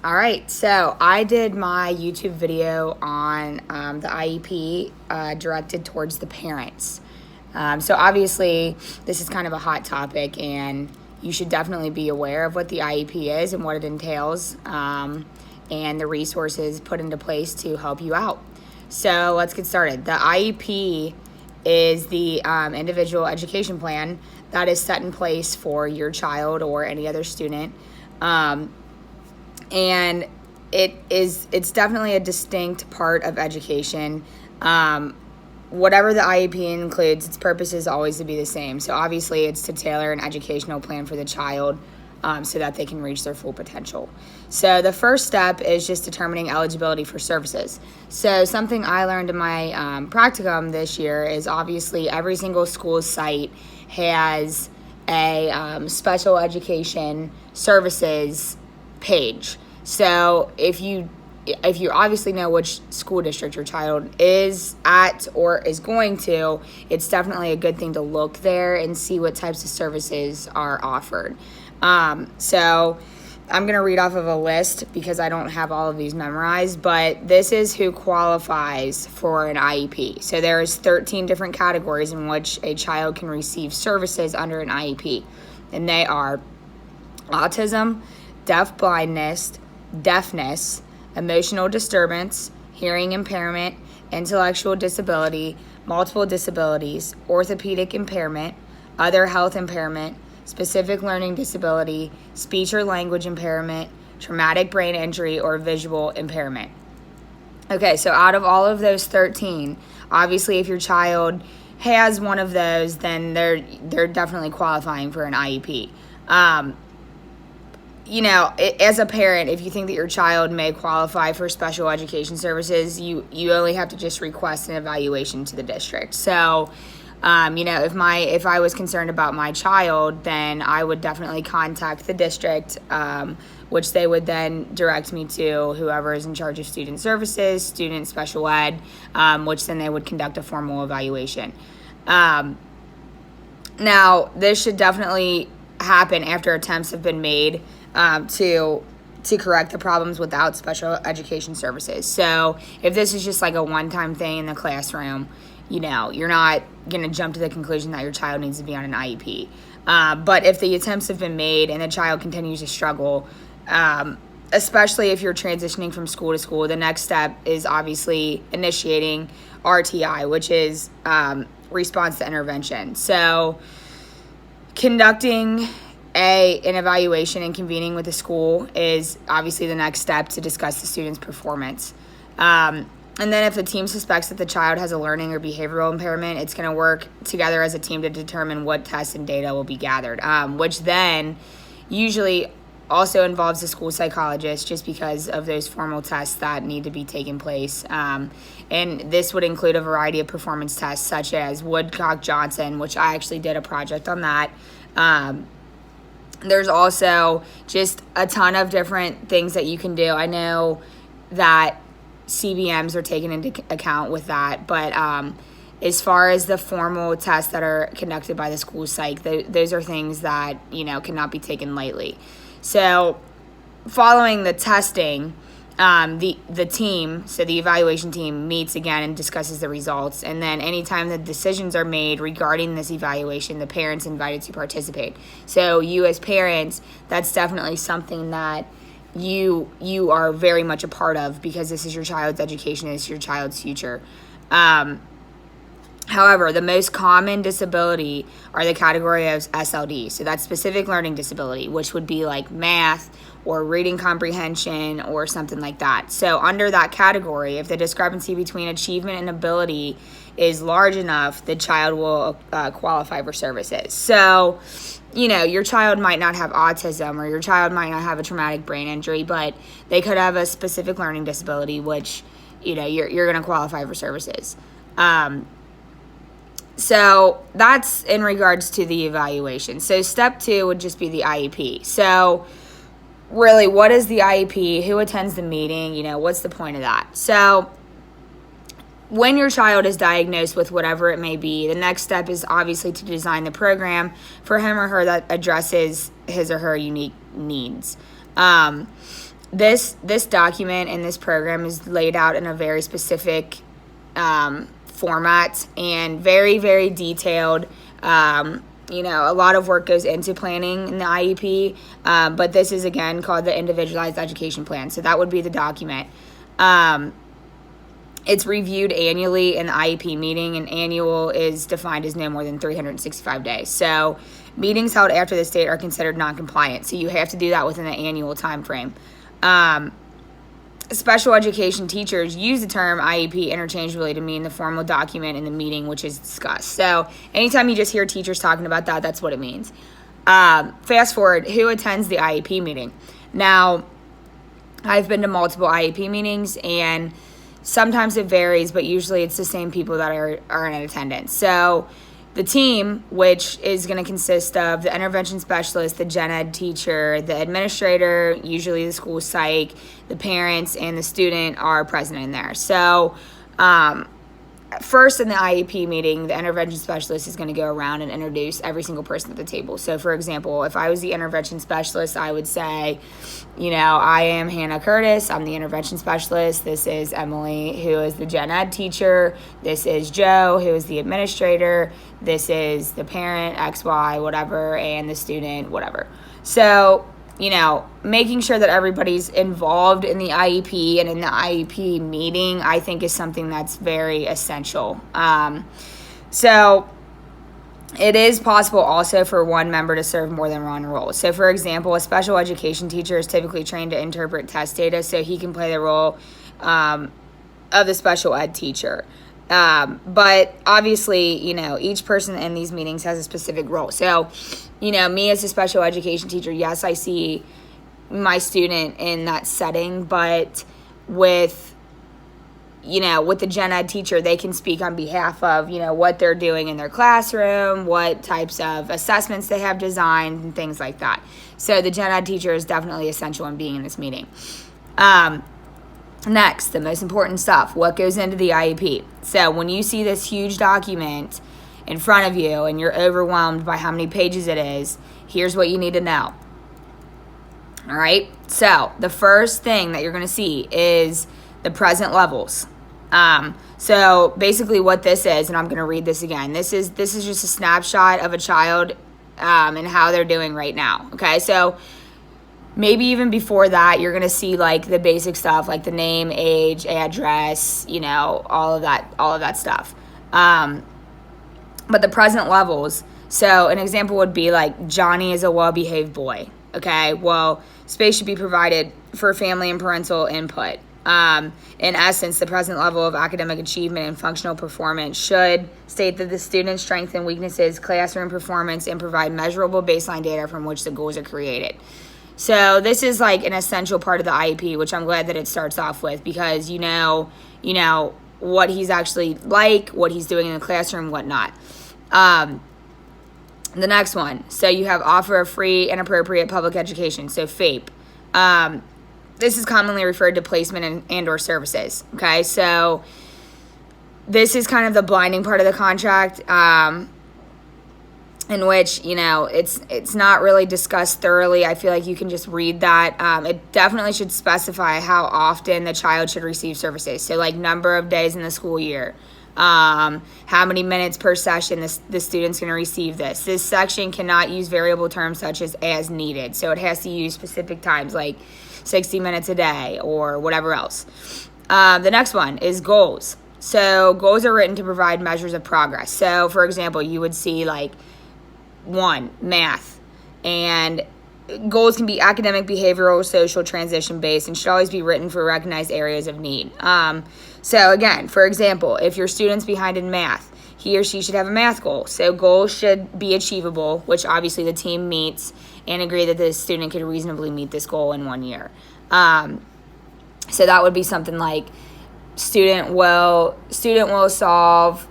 All right, so I did my YouTube video on the IEP directed towards the parents. So obviously, this is kind of a hot topic, and you should definitely be aware of what the IEP is and what it entails, and the resources put into place to help you out. So let's get started. The IEP is the individual education plan that is set in place for your child or any other student. And it's definitely a distinct part of education. Whatever the IEP includes, its purpose is always to be the same. So obviously it's to tailor an educational plan for the child so that they can reach their full potential. So the first step is just determining eligibility for services. So something I learned in my practicum this year is obviously every single school site has a special education services page. So if you obviously know which school district your child is at or is going to, it's definitely a good thing to look there and see what types of services are offered. So I'm going to read off of a list because I don't have all of these memorized, but this is who qualifies for an IEP. So there's 13 different categories in which a child can receive services under an IEP, and they are autism, deafblindness, deafness, emotional disturbance, hearing impairment, intellectual disability, multiple disabilities, orthopedic impairment, other health impairment, specific learning disability, speech or language impairment, traumatic brain injury, or visual impairment. Okay, so out of all of those 13, obviously if your child has one of those, then they're definitely qualifying for an IEP. As a parent, if you think that your child may qualify for special education services, you only have to just request an evaluation to the district. So, if I was concerned about my child, then I would definitely contact the district, which they would then direct me to whoever is in charge of student services, student special ed, which then they would conduct a formal evaluation. Now, this should definitely happen after attempts have been made to correct the problems without special education services. So if this is just like a one-time thing in the classroom, you're not going to jump to the conclusion that your child needs to be on an IEP. But if the attempts have been made and the child continues to struggle, especially if you're transitioning from school to school, the next step is obviously initiating RTI, which is response to intervention. So conducting an evaluation and convening with the school is obviously the next step to discuss the student's performance. And then if the team suspects that the child has a learning or behavioral impairment, it's going to work together as a team to determine what tests and data will be gathered, which then usually also involves the school psychologist just because of those formal tests that need to be taken place. And this would include a variety of performance tests such as Woodcock-Johnson, which I actually did a project on that. There's also just a ton of different things that you can do. I know that CBMs are taken into account with that, but as far as the formal tests that are conducted by the school psych, those are things that, cannot be taken lightly. So following the testing, the team, so the evaluation team, meets again and discusses the results. And then anytime the decisions are made regarding this evaluation, the parents invited to participate. So you as parents, that's definitely something that you are very much a part of because this is your child's education, it's your child's future. However, the most common disability are the category of SLD. So that's specific learning disability, which would be like math or reading comprehension or something like that. So under that category, if the discrepancy between achievement and ability is large enough, the child will qualify for services. So, your child might not have autism or your child might not have a traumatic brain injury, but they could have a specific learning disability, which, you're going to qualify for services. So that's in regards to the evaluation. So step 2 would just be the IEP. So really, what is the IEP? Who attends the meeting? What's the point of that? So when your child is diagnosed with whatever it may be, the next step is obviously to design the program for him or her that addresses his or her unique needs. this document and this program is laid out in a very specific format and very, very detailed. A lot of work goes into planning in the IEP, but this is, again, called the Individualized Education Plan. So that would be the document. It's reviewed annually in the IEP meeting, and annual is defined as no more than 365 days. So meetings held after this date are considered non-compliant. So you have to do that within the annual time frame. Special education teachers use the term IEP interchangeably to mean the formal document in the meeting which is discussed. So anytime you just hear teachers talking about that, that's what it means. Fast forward, who attends the IEP meeting? Now, I've been to multiple IEP meetings, and sometimes it varies, but usually it's the same people that are in attendance. So the team, which is going to consist of the intervention specialist, the gen ed teacher, the administrator, usually the school psych, the parents, and the student are present in there. So first in the IEP meeting, the intervention specialist is going to go around and introduce every single person at the table. So, for example, if I was the intervention specialist, I would say, I am Hannah Curtis. I'm the intervention specialist. This is Emily, who is the gen ed teacher. This is Joe, who is the administrator. This is the parent, XY, whatever, and the student, whatever. So, making sure that everybody's involved in the IEP and in the IEP meeting, I think, is something that's very essential. So it is possible also for one member to serve more than one role. So, for example, a special education teacher is typically trained to interpret test data, so he can play the role of the special ed teacher. But obviously, each person in these meetings has a specific role. So, me as a special education teacher, yes, I see my student in that setting, but with the gen ed teacher, they can speak on behalf of, what they're doing in their classroom, what types of assessments they have designed, and things like that. So the gen ed teacher is definitely essential in being in this meeting. Next, the most important stuff, what goes into the IEP. So when you see this huge document in front of you and you're overwhelmed by how many pages it is, here's what you need to know. All right? So the first thing that you're going to see is the present levels. So basically what this is, and I'm going to read this again, this is just a snapshot of a child and how they're doing right now. Okay? So maybe even before that, you're going to see like the basic stuff, like the name, age, address, all of that stuff. But the present levels, so an example would be like Johnny is a well-behaved boy. Okay, well, space should be provided for family and parental input. In essence, the present level of academic achievement and functional performance should state that the student's strengths and weaknesses, classroom performance, and provide measurable baseline data from which the goals are created. So this is like an essential part of the IEP, which I'm glad that it starts off with, because what he's actually like, what he's doing in the classroom, whatnot. The next one, so you have offer of free and appropriate public education, so FAPE. This is commonly referred to placement and or services, okay? So this is kind of the blinding part of the contract, in which, it's not really discussed thoroughly. I feel like you can just read that. It definitely should specify how often the child should receive services. So like number of days in the school year, how many minutes per session the student's going to receive this. This section cannot use variable terms such as needed. So it has to use specific times like 60 minutes a day or whatever else. The next one is goals. So goals are written to provide measures of progress. So for example, you would see like 1, math, and goals can be academic, behavioral, social, transition-based, and should always be written for recognized areas of need. So again, for example, if your student's behind in math, he or she should have a math goal. So goals should be achievable, which obviously the team meets and agree that the student could reasonably meet this goal in 1 year. So that would be something like student will solve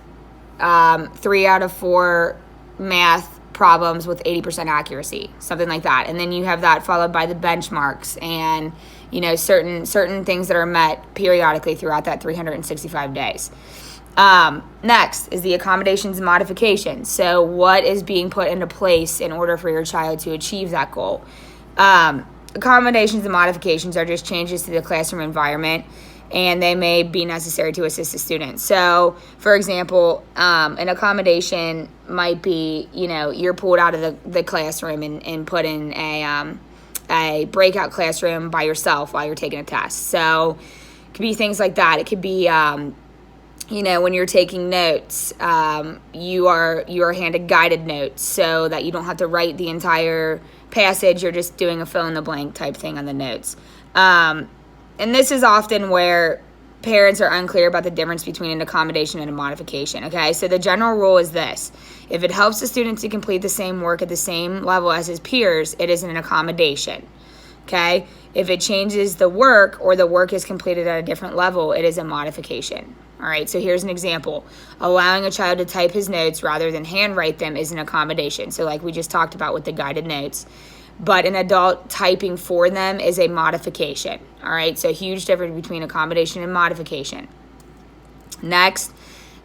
3 out of 4 math problems with 80% accuracy, something like that. And then you have that followed by the benchmarks and, certain things that are met periodically throughout that 365 days. Next is the accommodations and modifications. So what is being put into place in order for your child to achieve that goal? accommodations and modifications are just changes to the classroom environment, and they may be necessary to assist the student. So, for example, an accommodation might be, you're pulled out of the classroom and put in a breakout classroom by yourself while you're taking a test. So it could be things like that. It could be, when you're taking notes, you are handed guided notes so that you don't have to write the entire passage. You're just doing a fill in the blank type thing on the notes. And this is often where parents are unclear about the difference between an accommodation and a modification, okay? So the general rule is this. If it helps the student to complete the same work at the same level as his peers, it is an accommodation, okay? If it changes the work or the work is completed at a different level, it is a modification. All right, so here's an example. Allowing a child to type his notes rather than handwrite them is an accommodation. So like we just talked about with the guided notes. But an adult typing for them is a modification. All right, so huge difference between accommodation and modification. Next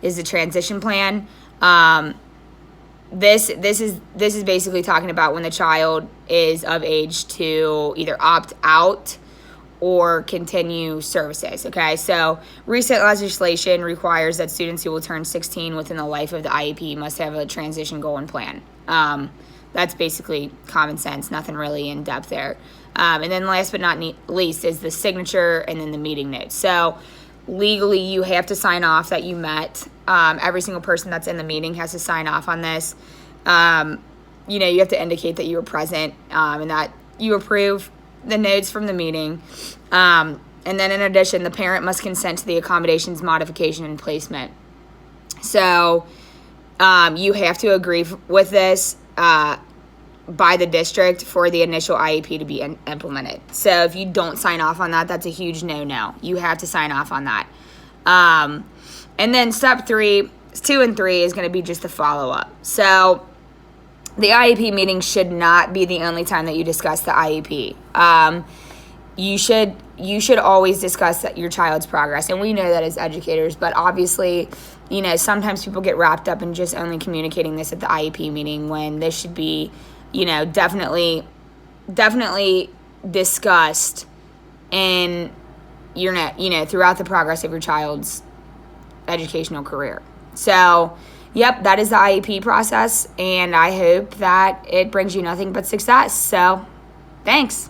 is the transition plan. This is basically talking about when the child is of age to either opt out or continue services, okay? So recent legislation requires that students who will turn 16 within the life of the IEP must have a transition goal and plan. That's basically common sense, nothing really in depth there. And then last but not least is the signature and then the meeting notes. So legally you have to sign off that you met. Every single person that's in the meeting has to sign off on this. You have to indicate that you were present and that you approve the notes from the meeting. And then in addition, the parent must consent to the accommodations, modification, and placement. So you have to agree with this by the district for the initial IEP to be implemented. So if you don't sign off on that, that's a huge no-no. You have to sign off on that. And then step 2 and 3 is going to be just the follow-up. So the IEP meeting should not be the only time that you discuss the IEP. You should always discuss your child's progress, and we know that as educators, but obviously, sometimes people get wrapped up in just only communicating this at the IEP meeting when this should be, definitely discussed in throughout the progress of your child's educational career. So, yep, that is the IEP process, and I hope that it brings you nothing but success. So, thanks.